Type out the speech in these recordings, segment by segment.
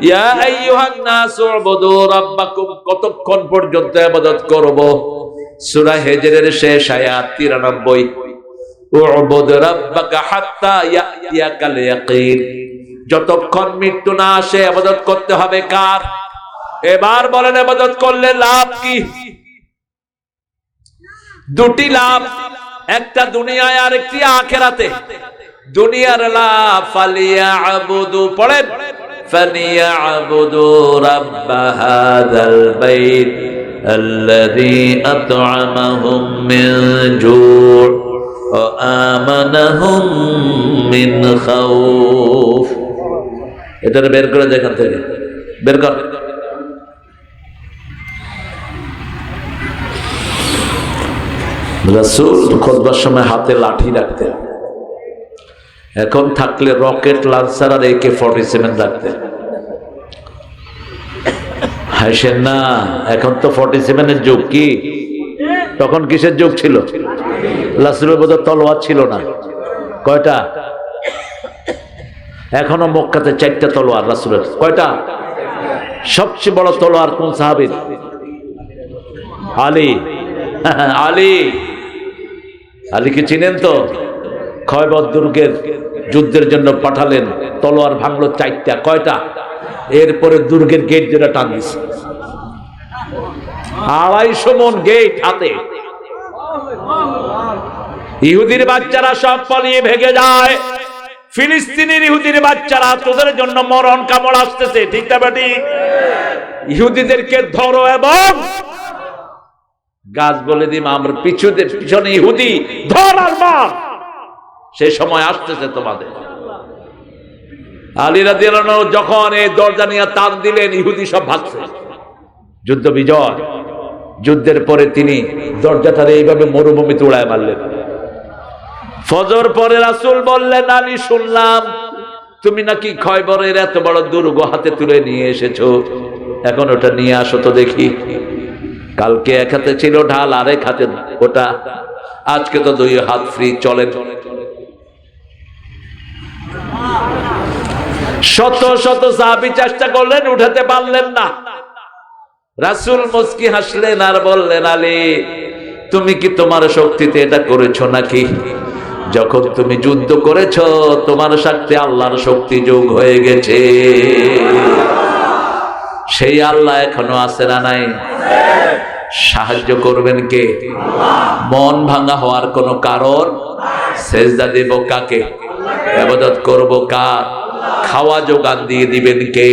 ইয়া আইয়ুহান নাসু উবুদু রাব্বাকুম, কতক্ষণ পর্যন্ত ইবাদত করব? সূরা হিজরের শেষ আয়াত 93, উবুদ রাব্বাকা হাত্তা ইয়াতিয়াকাল ইয়াকিন, যতক্ষণ মৃত্যু না আসে ইবাদত করতে হবে কার? এবার বলেন ইবাদত করলে লাভ কি? দুটি লাভ, একটা দুনিয়ায় আর একটি আখিরাতে। দুনিয়ার লাভ ফালিয়াবুদু, পড়েন ফালিয়াবুদু রাব্ব হাযাল বাইত আল্লাযী আত'আমাহুম মিন জু' ওয়া আমানাহুম মিন খাউফ। এটা বের করে দেখেন থেকে, বের কর। রাসূল খুতবার সময় হাতে লাঠি রাখতেন, এখন থাকলে রকেট লঞ্চার আর AK-47 রাখতেন। হাসেন না, এখন তো 47-এর যুগ। কি তখন কিসের যুগ ছিল? রাসূলের বোধহয় তলোয়ার ছিল না। কয়টা? এখনো মক্কাতে 4টা তলোয়ার রাসূলের। কয়টা? সবচেয়ে বড় তলোয়ার কোন সাহাবীর? আলী। আলী, আলীকে চিনেন তো? খয়বর দুর্গের যুদ্ধের জন্য পাঠালেন, তলোয়ার ভাঙলো 4টা। কয়টা? এরপরে দুর্গের গেট যেটা টান দিছে, 250 মণ গেট হাতে। ইহুদির বাচ্চারা সব পালিয়ে ভেগে যায়। ফিলিস্তিনের ইহুদির বাচ্চারা, তোদের জন্য মরণ কামড় আসতেছে, ঠিক না বেটি? ইহুদিদেরকে ধরো এবং গাছ বলে দিম আমরা পিছনে ইহুদি, ধর আর মার। সেই সময় আসতেছে তোমাদের। আলী রাদিয়াল্লাহু আনহু যখন এই দরজা নিয়ে টান দিলেন, ইহুদি সব ভাগছে। যুদ্ধ বিজয়। যুদ্ধের পরে তিনি দরজাটারে এইভাবে মরুভূমিতে উড়ায় মারলেন। ফজর পরে রাসূল বললেন, আলী শুনলাম তুমি নাকি খয়বরের এত বড় দুর্গ হাতে তুলে নিয়ে এসেছো, এখন ওটা নিয়ে আসো তো দেখি। কালকে এক হাতে ছিল ঢাল, আরেক হাতে ওটা, আজকে তো 2 হাত ফ্রি। চলেন। শত শত সাহাবী চেষ্টা করলেন, উঠাতে পারলেন না। রাসূল মুস্কি হাসলেন আর বললেন, আলী তুমি কি তোমার শক্তিতে এটা করেছো নাকি? যখন তুমি যুদ্ধ করেছো তোমার সাথে আল্লাহর শক্তি যোগ হয়ে গেছে। সেই আল্লাহ এখনো আছে না নাই? সাহায্য করবেন কে? মন ভাঙা হওয়ার কোনো কারণ? সেজদা দেব কাকে? ইবাদত করব কার? খাওয়া যোগান দিয়ে দিবেন কে?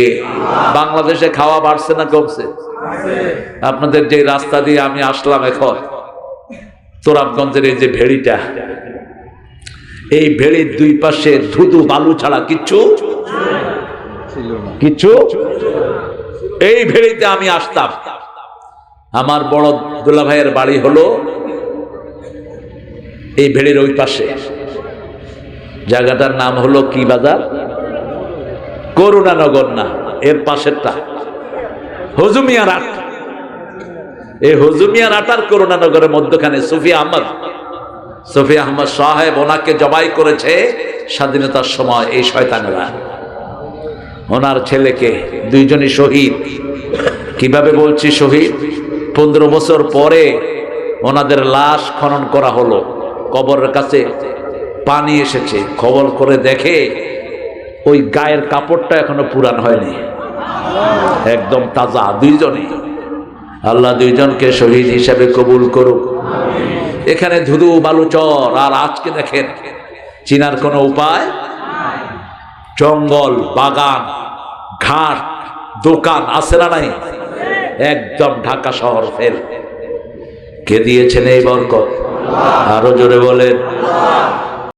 বাংলাদেশে খাওয়া বাড়ছে না কমছে? আপনাদের যে রাস্তা দিয়ে আমি আসলাম এখন, তোরাবগঞ্জের এই যে ভেড়িটা, এই ভেড়ির 2 পাশে ধুধু বালু ছাড়া কিচ্ছু কিচ্ছু। এই ভেড়িতে আমি আসতাম। আমার বড় দুলা ভাইয়ের বাড়ি হলো এই ভেড়ির ওই পাশে। জায়গাটার নাম হলো কি বাজার? করুণানগর না, এর পাশেরটা হুজুমিয়ার হাট। এই হুজুমিয়ার হাট আর করুণানগরের মধ্যখানে সুফিয়া আহমদ সাহেব, ওনাকে জবাই করেছে স্বাধীনতার সময় এই শয়তানেরা। ওনার ছেলেকে, 2 জনই শহীদ। কিভাবে বলছি শহীদ? 15 বছর পরে ওনাদের লাশ খনন করা হলো, কবরের কাছে পানি এসেছে, খবর করে দেখে ওই গায়ের কাপড়টা এখনো পুরান হয়নি, একদম তাজা। 2 জনই। আল্লাহ 2 জনকে শহীদ হিসাবে কবুল করুক। এখানে ধুধু বালুচর। আর আজকে দেখেন, চিনার কোনো উপায়? জঙ্গল, বাগান, ঘাট, দোকান আছে না নাই? একদম ঢাকা শহর ফেল। কে দিয়েছেন এই বরকত? আরো জোরে বলেন।